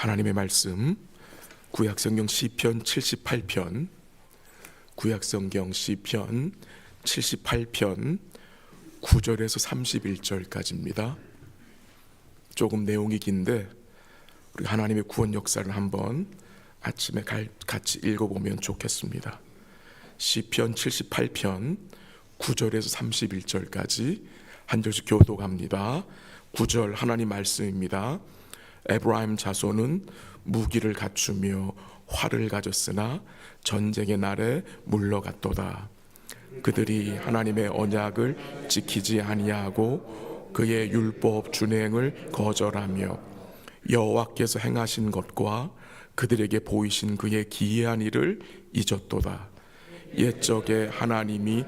하나님의 말씀 구약성경 시편 78편 구약성경 시편 78편 9절에서 31절까지입니다. 조금 내용이 긴데 우리 하나님의 구원 역사를 한번 아침에 같이 읽어보면 좋겠습니다. 시편 78편 9절에서 31절까지 한 절씩 교독합니다. 9절 하나님 말씀입니다. 에브라임 자손은 무기를 갖추며 활을 가졌으나 전쟁의 날에 물러갔도다. 그들이 하나님의 언약을 지키지 아니하고 그의 율법 준행을 거절하며 여호와께서 행하신 것과 그들에게 보이신 그의 기이한 일을 잊었도다. 옛적에 하나님이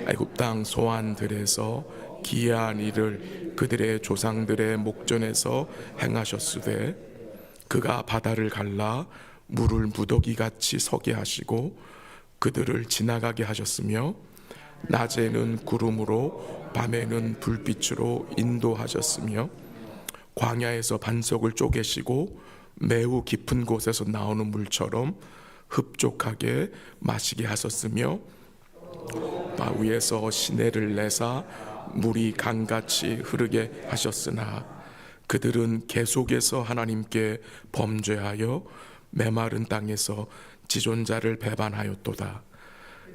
애굽 땅 소환들에서 기이한 일을 그들의 조상들의 목전에서 행하셨으되 그가 바다를 갈라 물을 무더기같이 서게 하시고 그들을 지나가게 하셨으며 낮에는 구름으로 밤에는 불빛으로 인도하셨으며 광야에서 반석을 쪼개시고 매우 깊은 곳에서 나오는 물처럼 흡족하게 마시게 하셨으며 바위에서 시내를 내사 물이 강같이 흐르게 하셨으나 그들은 계속해서 하나님께 범죄하여 메마른 땅에서 지존자를 배반하였도다.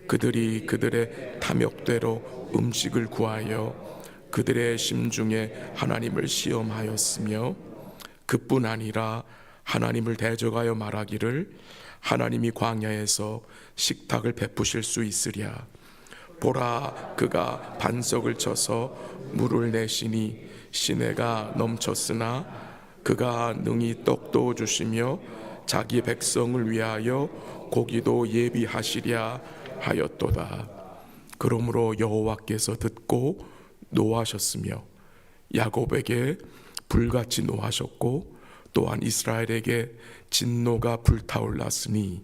그들이 그들의 탐욕대로 음식을 구하여 그들의 심중에 하나님을 시험하였으며 그뿐 아니라 하나님을 대적하여 말하기를 하나님이 광야에서 식탁을 베푸실 수 있으랴. 보라, 그가 반석을 쳐서 물을 내시니 시내가 넘쳤으나 그가 능히 떡도 주시며 자기 백성을 위하여 고기도 예비하시랴 하였도다. 그러므로 여호와께서 듣고 노하셨으며 야곱에게 불같이 노하셨고 또한 이스라엘에게 진노가 불타올랐으니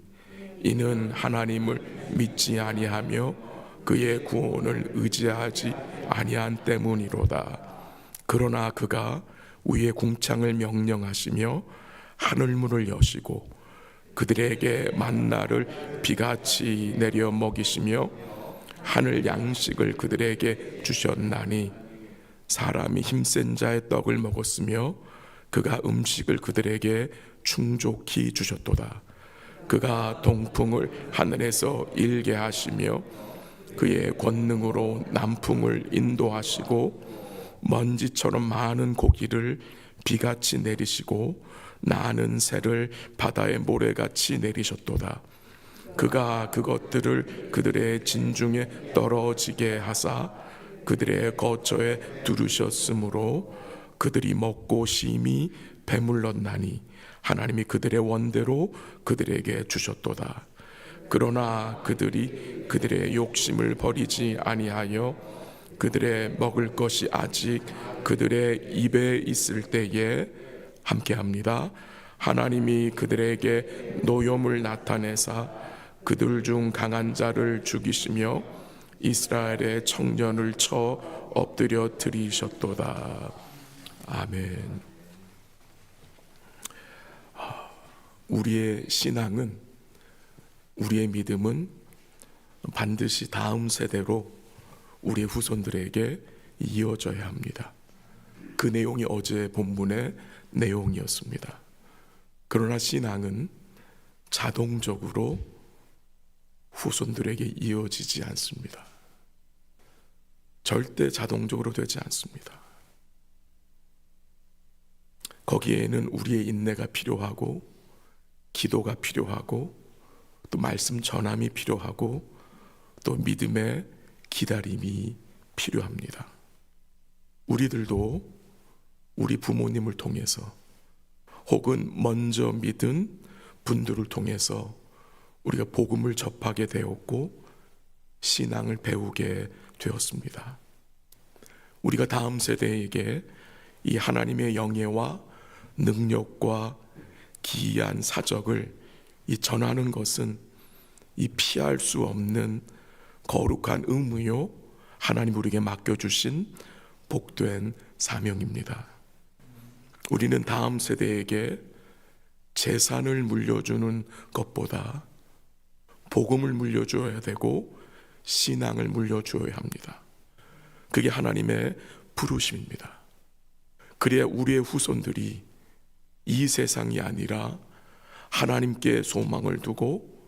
이는 하나님을 믿지 아니하며 그의 구원을 의지하지 아니한 때문이로다. 그러나 그가 위의 궁창을 명령하시며 하늘문을 여시고 그들에게 만나를 비같이 내려 먹이시며 하늘 양식을 그들에게 주셨나니 사람이 힘센 자의 떡을 먹었으며 그가 음식을 그들에게 충족히 주셨도다. 그가 동풍을 하늘에서 일게 하시며 그의 권능으로 남풍을 인도하시고 먼지처럼 많은 고기를 비같이 내리시고 나는 새를 바다의 모래같이 내리셨도다. 그가 그것들을 그들의 진중에 떨어지게 하사 그들의 거처에 두르셨으므로 그들이 먹고 심히 배물렀나니 하나님이 그들의 원대로 그들에게 주셨도다. 그러나 그들이 그들의 욕심을 버리지 아니하여 그들의 먹을 것이 아직 그들의 입에 있을 때에 함께합니다. 하나님이 그들에게 노염을 나타내사 그들 중 강한 자를 죽이시며 이스라엘의 청년을 쳐 엎드려 들이셨도다. 아멘. 우리의 신앙은, 우리의 믿음은 반드시 다음 세대로 우리의 후손들에게 이어져야 합니다. 그 내용이 어제 본문의 내용이었습니다. 그러나 신앙은 자동적으로 후손들에게 이어지지 않습니다. 절대 자동적으로 되지 않습니다. 거기에는 우리의 인내가 필요하고 기도가 필요하고 또 말씀 전함이 필요하고 또 믿음의 기다림이 필요합니다. 우리들도 우리 부모님을 통해서 혹은 먼저 믿은 분들을 통해서 우리가 복음을 접하게 되었고 신앙을 배우게 되었습니다. 우리가 다음 세대에게 이 하나님의 영예와 능력과 기이한 사적을 이 전하는 것은 이 피할 수 없는 거룩한 의무요 하나님 우리에게 맡겨주신 복된 사명입니다. 우리는 다음 세대에게 재산을 물려주는 것보다 복음을 물려줘야 되고 신앙을 물려줘야 합니다. 그게 하나님의 부르심입니다. 그래야 우리의 후손들이 이 세상이 아니라 하나님께 소망을 두고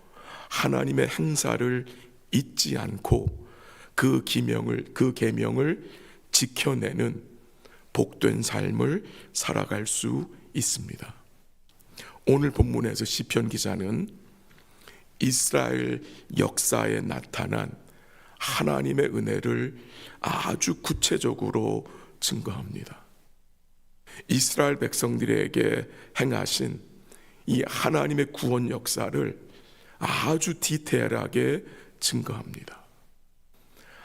하나님의 행사를 잊지 않고 그 계명을 지켜내는 복된 삶을 살아갈 수 있습니다. 오늘 본문에서 시편 기자는 이스라엘 역사에 나타난 하나님의 은혜를 아주 구체적으로 증거합니다. 이스라엘 백성들에게 행하신 이 하나님의 구원 역사를 아주 디테일하게 증거합니다.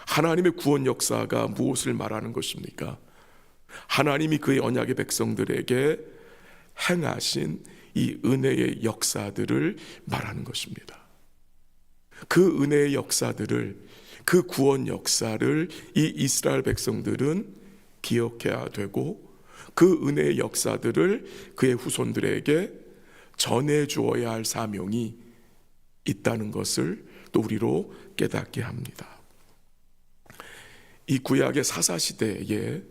하나님의 구원 역사가 무엇을 말하는 것입니까? 하나님이 그의 언약의 백성들에게 행하신 이 은혜의 역사들을 말하는 것입니다. 그 은혜의 역사들을, 그 구원 역사를 이 이스라엘 백성들은 기억해야 되고 그 은혜의 역사들을 그의 후손들에게 전해 주어야 할 사명이 있다는 것을 또 우리로 깨닫게 합니다. 이 구약의 사사시대에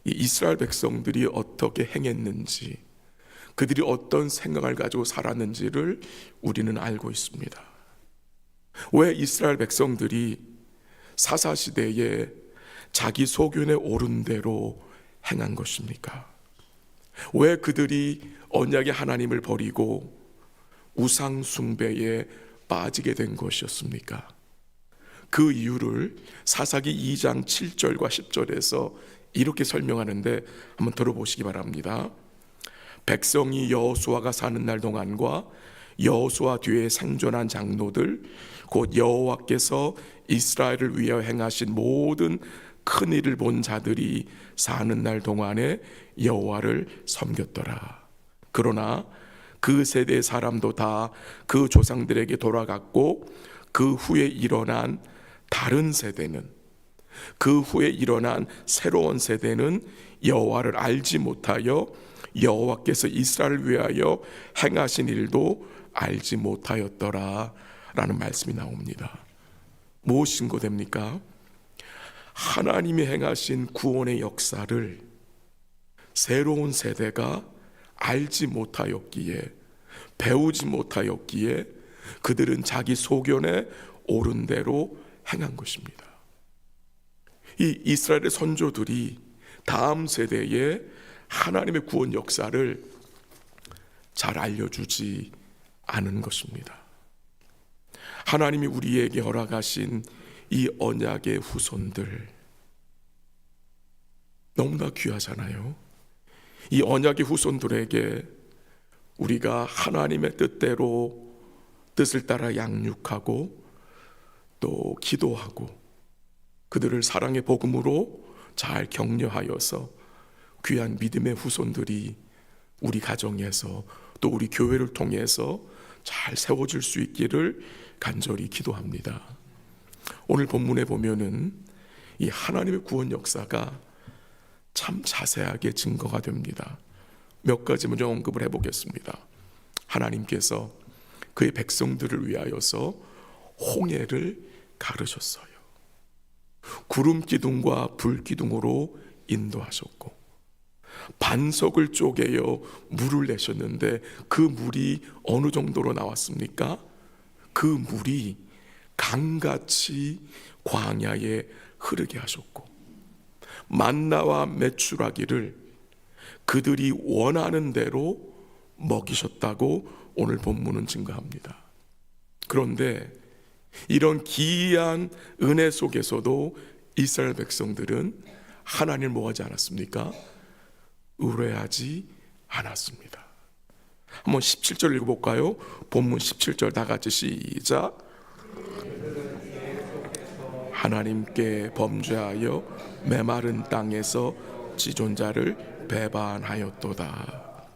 이 이스라엘 백성들이 어떻게 행했는지, 그들이 어떤 생각을 가지고 살았는지를 우리는 알고 있습니다. 왜 이스라엘 백성들이 사사시대에 자기 소견에 오른 대로 행한 것입니까? 왜 그들이 언약의 하나님을 버리고 우상 숭배에 빠지게 된 것이었습니까? 그 이유를 사사기 2장 7절과 10절에서 이렇게 설명하는데 한번 들어보시기 바랍니다. 백성이 여호수아가 사는 날 동안과 여호수아 뒤에 생존한 장로들 곧 여호와께서 이스라엘을 위하여 행하신 모든 큰 일을 본 자들이 사는 날 동안에 여호와를 섬겼더라. 그러나 그 세대의 사람도 다 그 조상들에게 돌아갔고 그 후에 일어난 다른 세대는, 그 후에 일어난 새로운 세대는 여호와를 알지 못하여 여호와께서 이스라엘을 위하여 행하신 일도 알지 못하였더라 라는 말씀이 나옵니다. 무엇이 증거됩니까? 하나님이 행하신 구원의 역사를 새로운 세대가 알지 못하였기에, 배우지 못하였기에 그들은 자기 소견에 옳은 대로 행한 것입니다. 이 이스라엘의 선조들이 다음 세대에 하나님의 구원 역사를 잘 알려주지 않은 것입니다. 하나님이 우리에게 허락하신 이 언약의 후손들 너무나 귀하잖아요. 이 언약의 후손들에게 우리가 하나님의 뜻대로 뜻을 따라 양육하고 또 기도하고 그들을 사랑의 복음으로 잘 격려하여서 귀한 믿음의 후손들이 우리 가정에서 또 우리 교회를 통해서 잘 세워질 수 있기를 간절히 기도합니다. 오늘 본문에 보면은 이 하나님의 구원 역사가 참 자세하게 증거가 됩니다. 몇 가지 먼저 언급을 해보겠습니다. 하나님께서 그의 백성들을 위하여서 홍해를 가르셨어요. 구름 기둥과 불 기둥으로 인도하셨고 반석을 쪼개어 물을 내셨는데 그 물이 어느 정도로 나왔습니까? 그 물이 강같이 광야에 흐르게 하셨고 만나와 메추라기를 그들이 원하는 대로 먹이셨다고 오늘 본문은 증거합니다. 그런데 이런 기이한 은혜 속에서도 이스라엘 백성들은 하나님을 뭐하지 않았습니까? 의뢰하지 않았습니다. 한번 17절 읽어볼까요? 본문 17절 다 같이 시작. 하나님께 범죄하여 메마른 땅에서 지존자를 배반하였도다.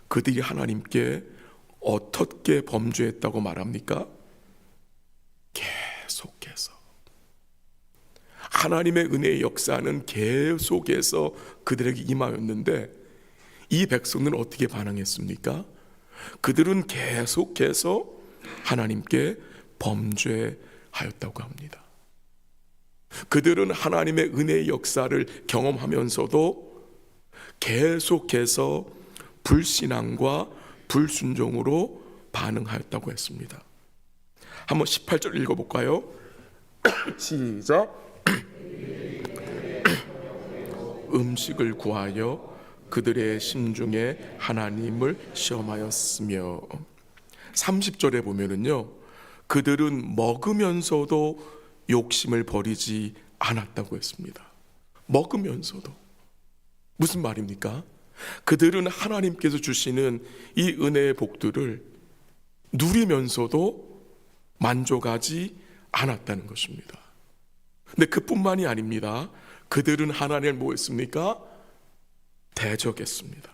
그들이 하나님께 어떻게 범죄했다고 말합니까? 계속해서 하나님의 은혜의 역사는 계속해서 그들에게 임하였는데 이 이 백성들은 어떻게 반응했습니까? 그들은 계속해서 하나님께 범죄하였다고 합니다. 그들은 하나님의 은혜의 역사를 경험하면서도 계속해서 불신앙과 불순종으로 반응하였다고 했습니다. 한번 18절 읽어볼까요? 시작. 음식을 구하여 그들의 심중에 하나님을 시험하였으며, 30절에 보면은요, 그들은 먹으면서도 욕심을 버리지 않았다고 했습니다. 먹으면서도. 무슨 말입니까? 그들은 하나님께서 주시는 이 은혜의 복들을 누리면서도 만족하지 않았다는 것입니다. 근데 그뿐만이 아닙니다. 그들은 하나님을 뭐 했습니까? 대적했습니다.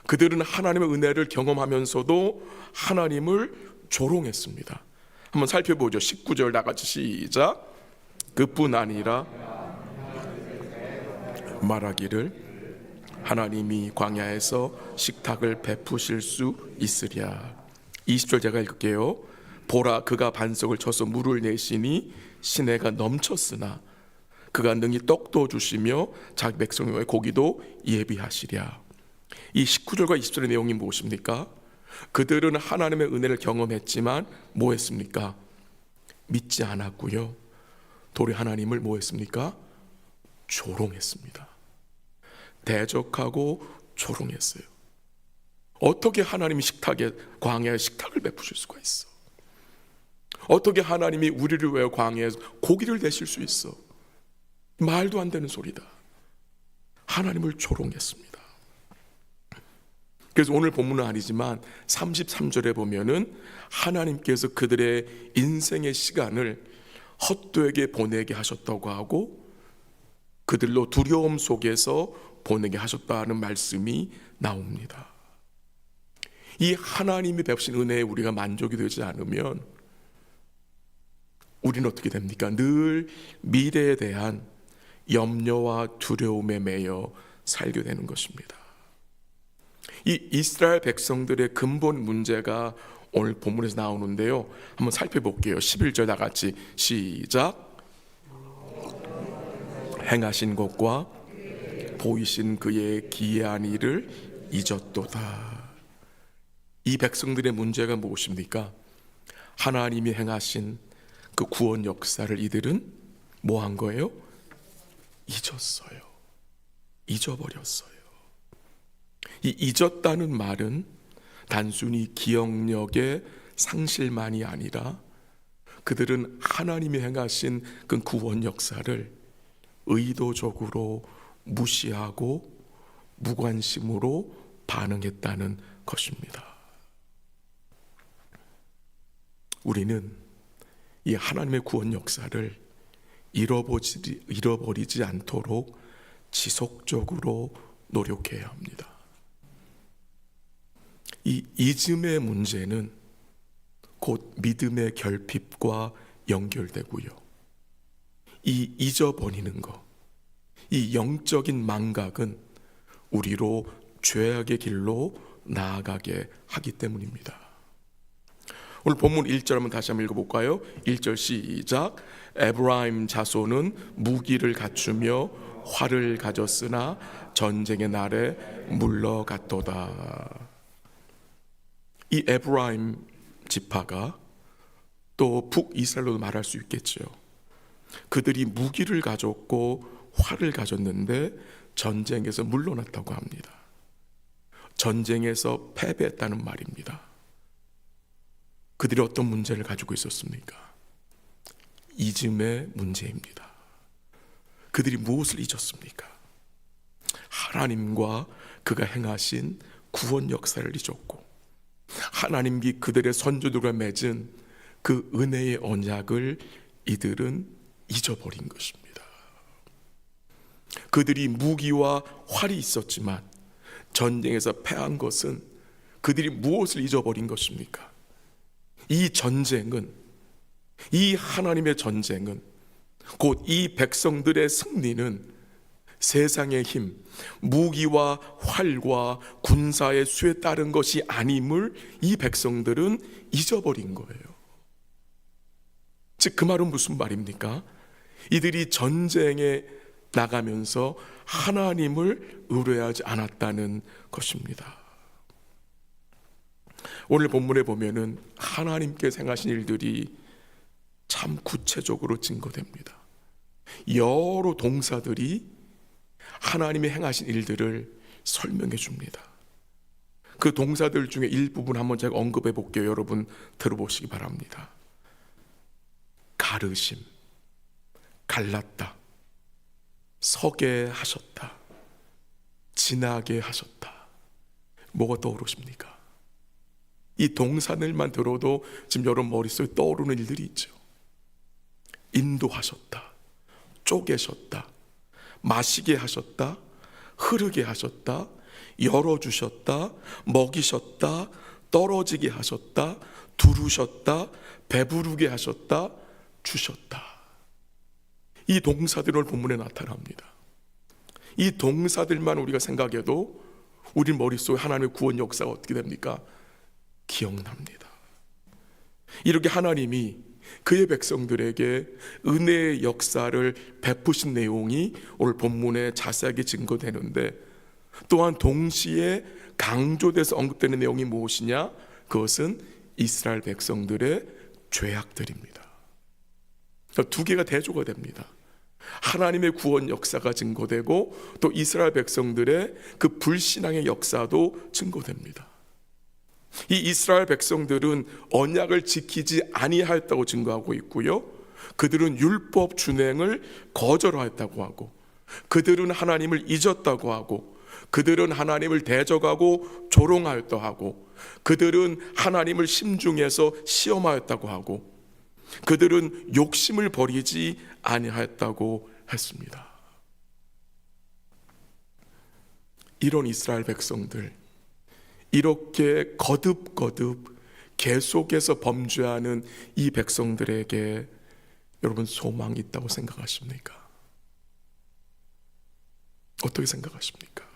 그들은 하나님의 은혜를 경험하면서도 하나님을 조롱했습니다. 한번 살펴보죠. 19절 다 같이 시작. 그뿐 아니라 말하기를 하나님이 광야에서 식탁을 베푸실 수 있으랴. 20절 제가 읽을게요. 보라, 그가 반석을 쳐서 물을 내시니 시내가 넘쳤으나 그가 능히 떡도 주시며 자기 백성의 고기도 예비하시랴. 이 19절과 20절의 내용이 무엇입니까? 그들은 하나님의 은혜를 경험했지만 뭐 했습니까? 믿지 않았고요. 도리 하나님을 뭐 했습니까? 조롱했습니다. 대적하고 조롱했어요. 어떻게 하나님이 광야에 식탁을 베푸실 수가 있어? 어떻게 하나님이 우리를 위해 광야에서 고기를 내실 수 있어? 말도 안 되는 소리다. 하나님을 조롱했습니다. 그래서 오늘 본문은 아니지만 33절에 보면은 하나님께서 그들의 인생의 시간을 헛되게 보내게 하셨다고 하고 그들로 두려움 속에서 보내게 하셨다는 말씀이 나옵니다. 이 하나님이 베푸신 은혜에 우리가 만족이 되지 않으면 우리는 어떻게 됩니까? 늘 미래에 대한 염려와 두려움에 매여 살게 되는 것입니다. 이 이스라엘 백성들의 근본 문제가 오늘 본문에서 나오는데요. 한번 살펴볼게요. 11절 다 같이 시작. 행하신 것과 보이신 그의 기이한 일을 잊었도다. 이 백성들의 문제가 무엇입니까? 하나님이 행하신 그 구원 역사를 이들은 뭐 한 거예요? 잊었어요. 잊어버렸어요. 이 잊었다는 말은 단순히 기억력의 상실만이 아니라 그들은 하나님이 행하신 그 구원 역사를 의도적으로 무시하고 무관심으로 반응했다는 것입니다. 우리는 이 하나님의 구원 역사를 잃어버리지 않도록 지속적으로 노력해야 합니다. 이 잊음의 문제는 곧 믿음의 결핍과 연결되고요. 이 잊어버리는 것, 이 영적인 망각은 우리로 죄악의 길로 나아가게 하기 때문입니다. 오늘 본문 1절 한번 다시 한번 읽어볼까요? 1절 시작. 에브라임 자손은 무기를 갖추며 활을 가졌으나 전쟁의 날에 물러갔도다. 이 에브라임 지파가 또 북이스라엘로도 말할 수 있겠죠. 그들이 무기를 가졌고 활을 가졌는데 전쟁에서 물러났다고 합니다. 전쟁에서 패배했다는 말입니다. 그들이 어떤 문제를 가지고 있었습니까? 잊음의 문제입니다. 그들이 무엇을 잊었습니까? 하나님과 그가 행하신 구원 역사를 잊었고 하나님이 그들의 선조들과 맺은 그 은혜의 언약을 이들은 잊어버린 것입니다. 그들이 무기와 활이 있었지만 전쟁에서 패한 것은 그들이 무엇을 잊어버린 것입니까? 이 전쟁은, 이 하나님의 전쟁은, 곧 이 백성들의 승리는 세상의 힘, 무기와 활과 군사의 수에 따른 것이 아님을 이 백성들은 잊어버린 거예요. 즉 그 말은 무슨 말입니까? 이들이 전쟁에 나가면서 하나님을 의뢰하지 않았다는 것입니다. 오늘 본문에 보면은 하나님께서 행하신 일들이 참 구체적으로 증거됩니다. 여러 동사들이 하나님이 행하신 일들을 설명해 줍니다. 그 동사들 중에 일부분 한번 제가 언급해 볼게요. 여러분 들어보시기 바랍니다. 가르심, 갈랐다, 서게 하셨다, 지나게 하셨다. 뭐가 떠오르십니까? 이 동사들만 들어도 지금 여러분 머릿속에 떠오르는 일들이 있죠. 인도하셨다, 쪼개셨다, 마시게 하셨다, 흐르게 하셨다, 열어주셨다, 먹이셨다, 떨어지게 하셨다, 두르셨다, 배부르게 하셨다, 주셨다. 이 동사들을 본문에 나타납니다. 이 동사들만 우리가 생각해도 우리 머릿속에 하나님의 구원 역사가 어떻게 됩니까? 기억납니다. 이렇게 하나님이 그의 백성들에게 은혜의 역사를 베푸신 내용이 오늘 본문에 자세하게 증거되는데, 또한 동시에 강조돼서 언급되는 내용이 무엇이냐? 그것은 이스라엘 백성들의 죄악들입니다. 두 개가 대조가 됩니다. 하나님의 구원 역사가 증거되고 또 이스라엘 백성들의 그 불신앙의 역사도 증거됩니다. 이 이스라엘 백성들은 언약을 지키지 아니하였다고 증거하고 있고요, 그들은 율법 준행을 거절하였다고 하고, 그들은 하나님을 잊었다고 하고, 그들은 하나님을 대적하고 조롱하였다고 하고, 그들은 하나님을 심중에서 시험하였다고 하고, 그들은 욕심을 버리지 아니하였다고 했습니다. 이런 이스라엘 백성들, 이렇게 거듭거듭 계속해서 범죄하는 이 백성들에게 여러분 소망이 있다고 생각하십니까? 어떻게 생각하십니까?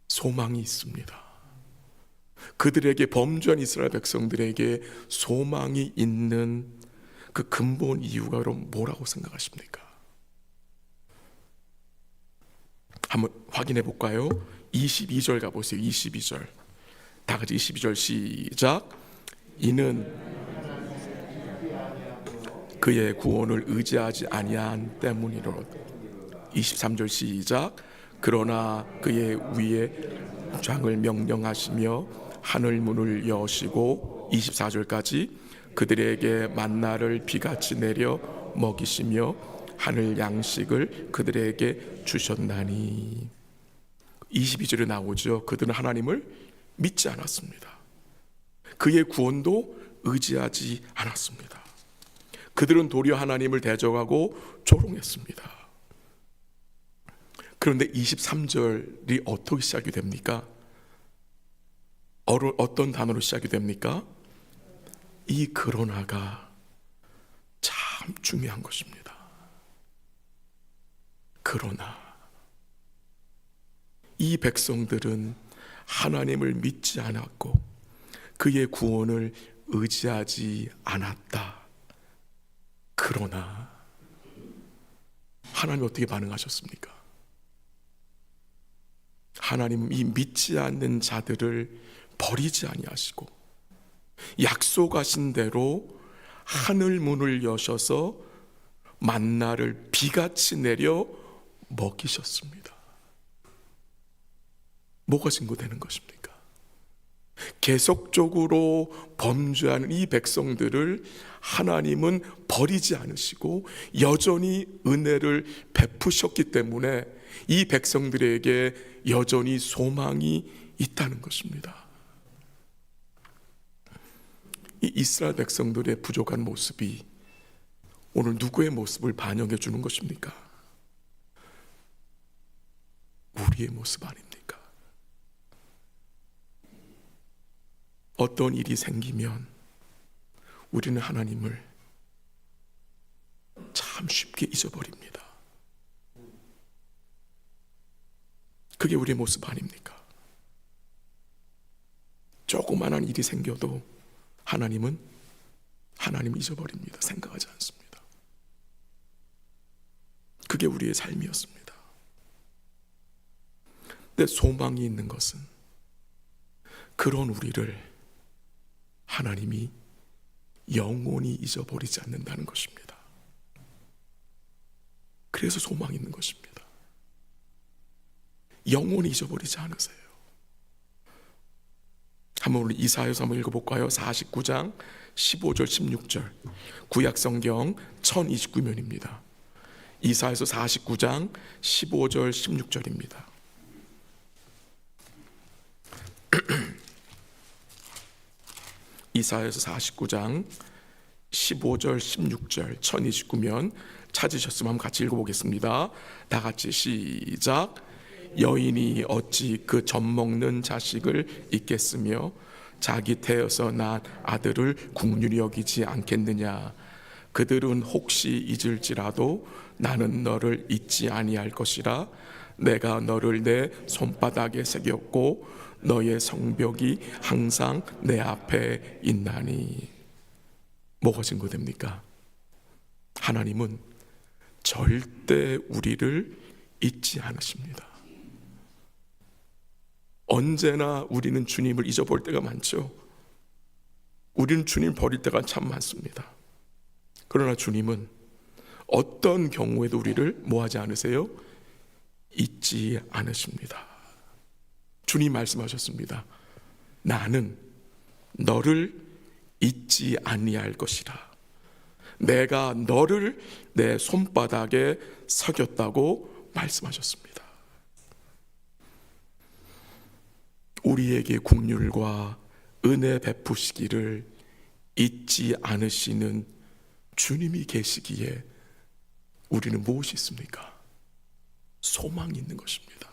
소망이 있습니다. 그들에게, 범죄한 이스라엘 백성들에게 소망이 있는 그 근본 이유가 여러분 뭐라고 생각하십니까? 한번 확인해 볼까요? 22절 가보세요. 22절 다 같이 22절 시작. 이는 그의 구원을 의지하지 아니한 때문이로다. 23절 시작. 그러나 그의 위에 장을 명령하시며 하늘 문을 여시고, 24절까지 그들에게 만나를 비같이 내려 먹이시며 하늘 양식을 그들에게 주셨나니. 22절에 나오죠. 그들은 하나님을 믿지 않았습니다. 그의 구원도 의지하지 않았습니다. 그들은 도리어 하나님을 대적하고 조롱했습니다. 그런데 23절이 어떻게 시작이 됩니까? 어떤 단어로 시작이 됩니까? 이 그러나가 참 중요한 것입니다. 그러나 이 백성들은 하나님을 믿지 않았고 그의 구원을 의지하지 않았다. 그러나 하나님 어떻게 반응하셨습니까? 하나님은 이 믿지 않는 자들을 버리지 아니하시고 약속하신 대로 하늘 문을 여셔서 만나를 비같이 내려 먹이셨습니다. 뭐가 증거되는 것입니까? 계속적으로 범죄하는 이 백성들을 하나님은 버리지 않으시고 여전히 은혜를 베푸셨기 때문에 이 백성들에게 여전히 소망이 있다는 것입니다. 이 이스라엘 백성들의 부족한 모습이 오늘 누구의 모습을 반영해 주는 것입니까? 우리의 모습 아닙니까? 어떤 일이 생기면 우리는 하나님을 참 참 쉽게 잊어버립니다. 그게 우리의 모습 아닙니까? 조그만한 일이 생겨도 하나님 잊어버립니다. 생각하지 않습니다. 그게 우리의 삶이었습니다. 근데 소망이 있는 것은 그런 우리를 하나님이 영원히 잊어버리지 않는다는 것입니다. 그래서 소망이 있는 것입니다. 영원히 잊어버리지 않으세요. 한번 우리 이사야서 한번 읽어볼까요? 49장 15절 16절 구약성경 1029면입니다. 이사야서 49장 15절 16절입니다. 이사야서 49장 15절 16절 1029면 찾으셨으면 한번 같이 읽어보겠습니다. 다 같이 시작. 여인이 어찌 그 젖먹는 자식을 잊겠으며 자기 태어서 낳은 아들을 국률이 여기지 않겠느냐. 그들은 혹시 잊을지라도 나는 너를 잊지 아니할 것이라. 내가 너를 내 손바닥에 새겼고 너의 성벽이 항상 내 앞에 있나니. 뭐가 증거됩니까? 하나님은 절대 우리를 잊지 않으십니다. 언제나 우리는 주님을 잊어볼 때가 많죠. 우리는 주님 버릴 때가 참 많습니다. 그러나 주님은 어떤 경우에도 우리를 뭐하지 않으세요? 잊지 않으십니다. 주님 말씀하셨습니다. 나는 너를 잊지 아니할 것이라. 내가 너를 내 손바닥에 새겼다고 말씀하셨습니다. 우리에게 긍휼과 은혜 베푸시기를 잊지 않으시는 주님이 계시기에 우리는 무엇이 있습니까? 소망이 있는 것입니다.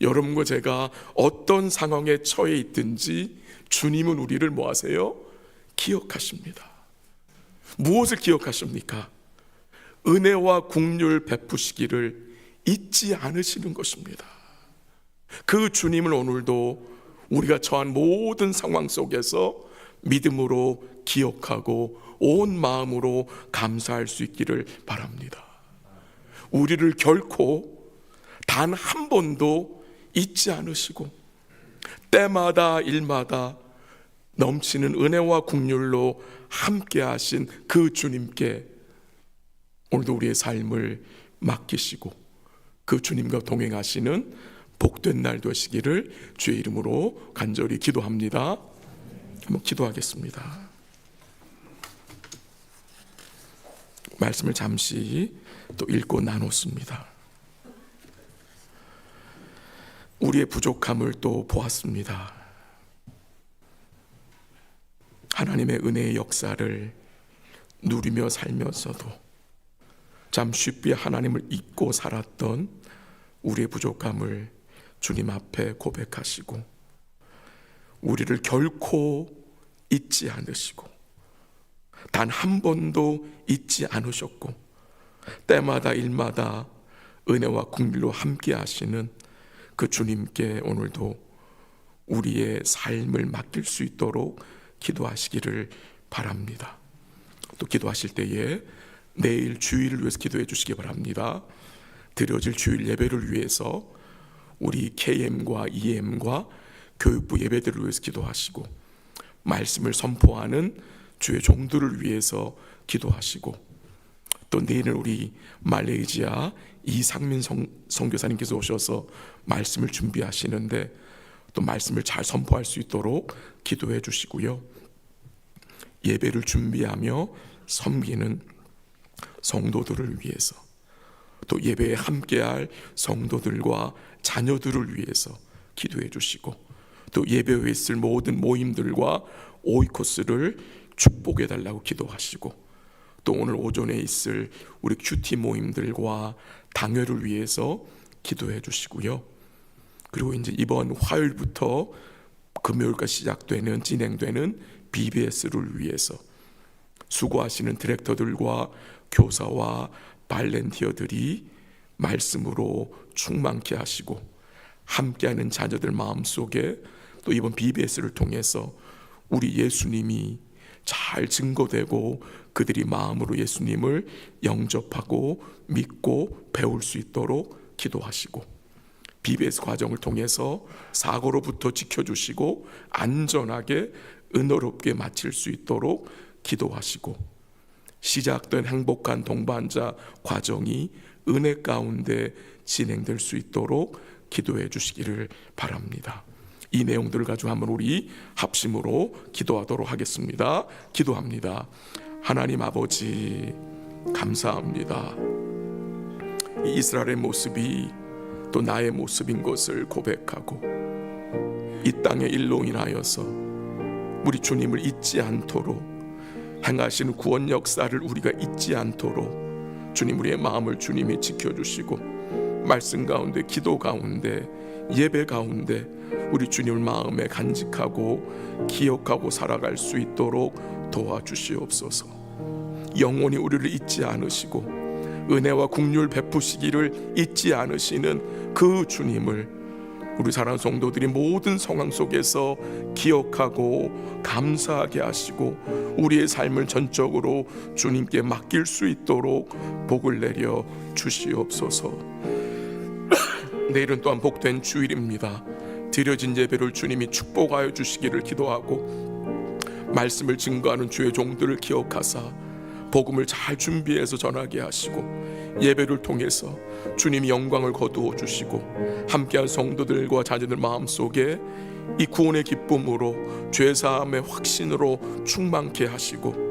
여러분과 제가 어떤 상황에 처해 있든지 주님은 우리를 뭐 하세요? 기억하십니다. 무엇을 기억하십니까? 은혜와 긍휼 베푸시기를 잊지 않으시는 것입니다. 그 주님을 오늘도 우리가 처한 모든 상황 속에서 믿음으로 기억하고 온 마음으로 감사할 수 있기를 바랍니다. 우리를 결코 단 한 번도 잊지 않으시고 때마다 일마다 넘치는 은혜와 긍휼로 함께 하신 그 주님께 오늘도 우리의 삶을 맡기시고 그 주님과 동행하시는 복된 날 되시기를 주의 이름으로 간절히 기도합니다. 한번 기도하겠습니다. 말씀을 잠시 또 읽고 나눴습니다. 우리의 부족함을 또 보았습니다. 하나님의 은혜의 역사를 누리며 살면서도 참 쉽게 하나님을 잊고 살았던 우리의 부족함을 주님 앞에 고백하시고 우리를 결코 잊지 않으시고 단 한 번도 잊지 않으셨고 때마다 일마다 은혜와 긍휼로 함께 하시는 그 주님께 오늘도 우리의 삶을 맡길 수 있도록 기도하시기를 바랍니다. 또 기도하실 때에 내일 주일을 위해서 기도해 주시기 바랍니다. 드려질 주일 예배를 위해서 우리 KM과 EM과 교육부 예배들을 위해서 기도하시고 말씀을 선포하는 주의 종들을 위해서 기도하시고 또 내일은 우리 말레이시아 이상민 선교사님께서 오셔서 말씀을 준비하시는데 또 말씀을 잘 선포할 수 있도록 기도해 주시고요. 예배를 준비하며 섬기는 성도들을 위해서 또 예배에 함께할 성도들과 자녀들을 위해서 기도해 주시고 또 예배에 있을 모든 모임들과 오이코스를 축복해 달라고 기도하시고 또 오늘 오전에 있을 우리 큐티 모임들과 당회를 위해서 기도해 주시고요. 그리고 이제 이번 화요일부터 금요일까지 진행되는 BBS를 위해서 수고하시는 디렉터들과 교사와 발렌티어들이 말씀으로 충만케 하시고 함께하는 자녀들 마음속에 또 이번 BBS를 통해서 우리 예수님이 잘 증거되고 그들이 마음으로 예수님을 영접하고 믿고 배울 수 있도록 기도하시고, BBS 과정을 통해서 사고로부터 지켜주시고 안전하게 은혜롭게 마칠 수 있도록 기도하시고, 시작된 행복한 동반자 과정이 은혜 가운데 진행될 수 있도록 기도해 주시기를 바랍니다. 이 내용들을 가지고 한번 우리 합심으로 기도하도록 하겠습니다. 기도합니다. 하나님 아버지, 감사합니다. 이 이스라엘의 모습이 또 나의 모습인 것을 고백하고 이 땅의 일로 인하여서 우리 주님을 잊지 않도록 행하시는 구원 역사를 우리가 잊지 않도록 주님, 우리의 마음을 주님이 지켜주시고 말씀 가운데, 기도 가운데, 예배 가운데 우리 주님을 마음에 간직하고 기억하고 살아갈 수 있도록 도와주시옵소서. 영원히 우리를 잊지 않으시고 은혜와 긍휼 베푸시기를 잊지 않으시는 그 주님을 우리 사랑하는 성도들이 모든 상황 속에서 기억하고 감사하게 하시고 우리의 삶을 전적으로 주님께 맡길 수 있도록 복을 내려 주시옵소서. 내일은 또한 복된 주일입니다. 드려진 예배를 주님이 축복하여 주시기를 기도하고 말씀을 증거하는 주의 종들을 기억하사 복음을 잘 준비해서 전하게 하시고 예배를 통해서 주님이 영광을 거두어 주시고 함께한 성도들과 자녀들 마음속에 이 구원의 기쁨으로 죄사함의 확신으로 충만케 하시고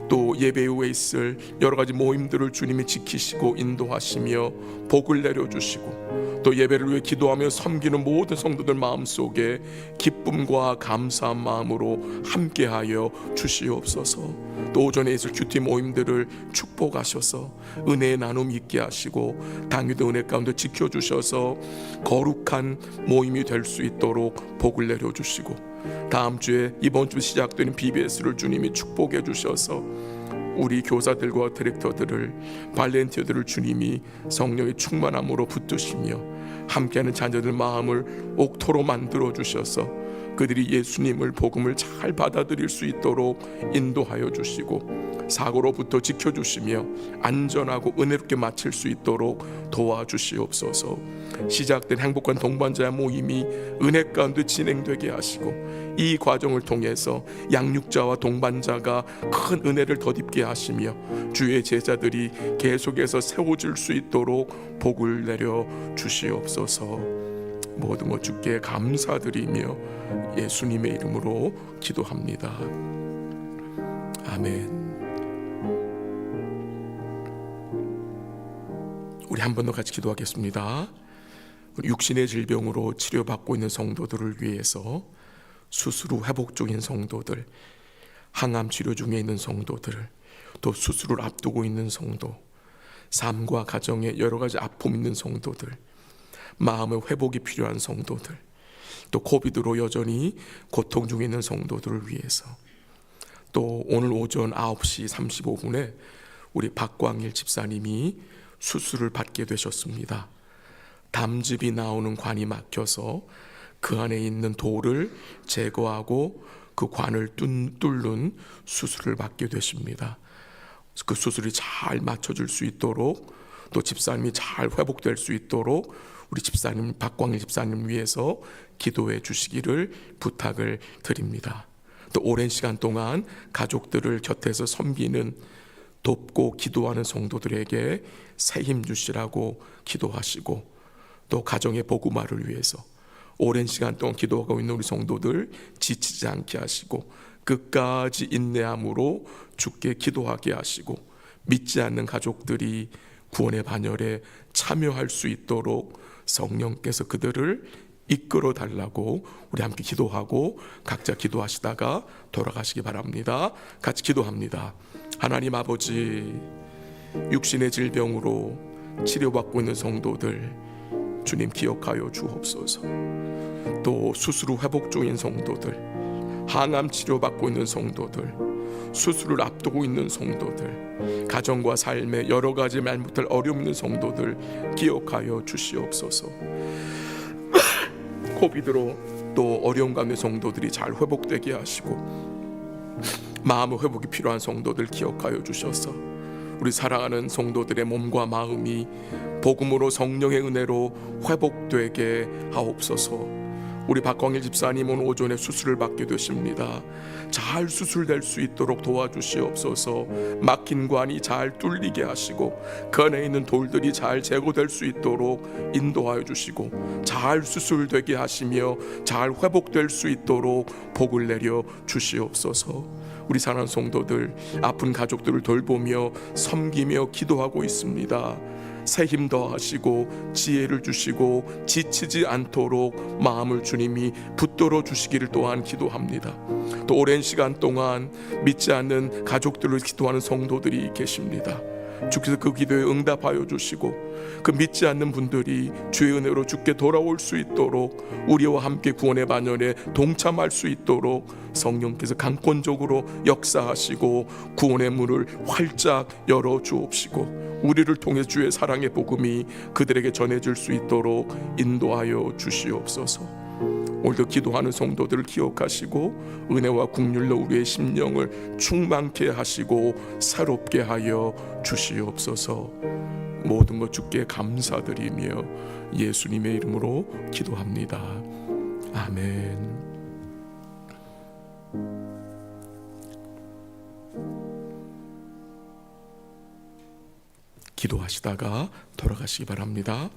또 예배 후에 있을 여러 가지 모임들을 주님이 지키시고 인도하시며 복을 내려주시고 또 예배를 위해 기도하며 섬기는 모든 성도들 마음속에 기쁨과 감사한 마음으로 함께하여 주시옵소서. 또 오전에 있을 큐티 모임들을 축복하셔서 은혜의 나눔 있게 하시고 당일도 은혜 가운데 지켜주셔서 거룩한 모임이 될 수 있도록 복을 내려주시고 다음 주에 이번 주 시작되는 BBS를 주님이 축복해 주셔서 우리 교사들과 디렉터들을 발렌티어들을 주님이 성령의 충만함으로 붙드시며 함께하는 자녀들 마음을 옥토로 만들어 주셔서 그들이 예수님을 복음을 잘 받아들일 수 있도록 인도하여 주시고 사고로부터 지켜주시며 안전하고 은혜롭게 마칠 수 있도록 도와주시옵소서. 시작된 행복한 동반자 모임이 은혜 가운데 진행되게 하시고 이 과정을 통해서 양육자와 동반자가 큰 은혜를 덧입게 하시며 주의 제자들이 계속해서 세워질 수 있도록 복을 내려 주시옵소서. 모든 것 주께 감사드리며 예수님의 이름으로 기도합니다. 아멘. 우리 한 번 더 같이 기도하겠습니다. 육신의 질병으로 치료받고 있는 성도들을 위해서 수술 후 회복 중인 성도들, 항암 치료 중에 있는 성도들, 또 수술을 앞두고 있는 성도, 삶과 가정에 여러 가지 아픔 있는 성도들, 마음의 회복이 필요한 성도들, 또 코비드로 여전히 고통 중에 있는 성도들을 위해서, 또 오늘 오전 9시 35분에 우리 박광일 집사님이 수술을 받게 되셨습니다. 담즙이 나오는 관이 막혀서 그 안에 있는 돌을 제거하고 그 관을 뚫는 수술을 받게 되십니다. 그 수술이 잘 맞춰질 수 있도록 또 집사님이 잘 회복될 수 있도록 우리 집사님 박광일 집사님 위해서 기도해 주시기를 부탁을 드립니다. 또 오랜 시간 동안 가족들을 곁에서 섬기는 돕고 기도하는 성도들에게 새 힘 주시라고 기도하시고 또 가정의 복음화를 위해서 오랜 시간 동안 기도하고 있는 우리 성도들 지치지 않게 하시고 끝까지 인내함으로 주께 기도하게 하시고 믿지 않는 가족들이 구원의 반열에 참여할 수 있도록 성령께서 그들을 이끌어 달라고 우리 함께 기도하고 각자 기도하시다가 돌아가시기 바랍니다. 같이 기도합니다. 하나님 아버지, 육신의 질병으로 치료받고 있는 성도들 주님 기억하여 주옵소서. 또 수술 후 회복 중인 성도들, 항암 치료받고 있는 성도들, 수술을 앞두고 있는 성도들, 가정과 삶에 여러 가지 말 못할 어려움 있는 성도들 기억하여 주시옵소서. 코비드로 또 어려움 가운데 성도들이 잘 회복되게 하시고 마음의 회복이 필요한 성도들 기억하여 주셔서 우리 사랑하는 성도들의 몸과 마음이 복음으로 성령의 은혜로 회복되게 하옵소서. 우리 박광일 집사님 오늘 오전에 수술을 받게 되십니다. 잘 수술될 수 있도록 도와주시옵소서. 막힌 관이 잘 뚫리게 하시고 그 안에 있는 돌들이 잘 제거될 수 있도록 인도하여 주시고 잘 수술되게 하시며 잘 회복될 수 있도록 복을 내려 주시옵소서. 우리 사랑하는 성도들 아픈 가족들을 돌보며 섬기며 기도하고 있습니다. 새 힘 더하시고 지혜를 주시고 지치지 않도록 마음을 주님이 붙들어 주시기를 또한 기도합니다. 또 오랜 시간 동안 믿지 않는 가족들을 기도하는 성도들이 계십니다. 주께서 그 기도에 응답하여 주시고 그 믿지 않는 분들이 주의 은혜로 주께 돌아올 수 있도록 우리와 함께 구원의 반열에 동참할 수 있도록 성령께서 강권적으로 역사하시고 구원의 문을 활짝 열어 주옵시고 우리를 통해 주의 사랑의 복음이 그들에게 전해질 수 있도록 인도하여 주시옵소서. 오늘도 기도하는 성도들을 기억하시고 은혜와 긍휼로 우리의 심령을 충만케 하시고 새롭게 하여 주시옵소서. 모든 것 주께 감사드리며 예수님의 이름으로 기도합니다. 아멘. 기도하시다가 돌아가시기 바랍니다.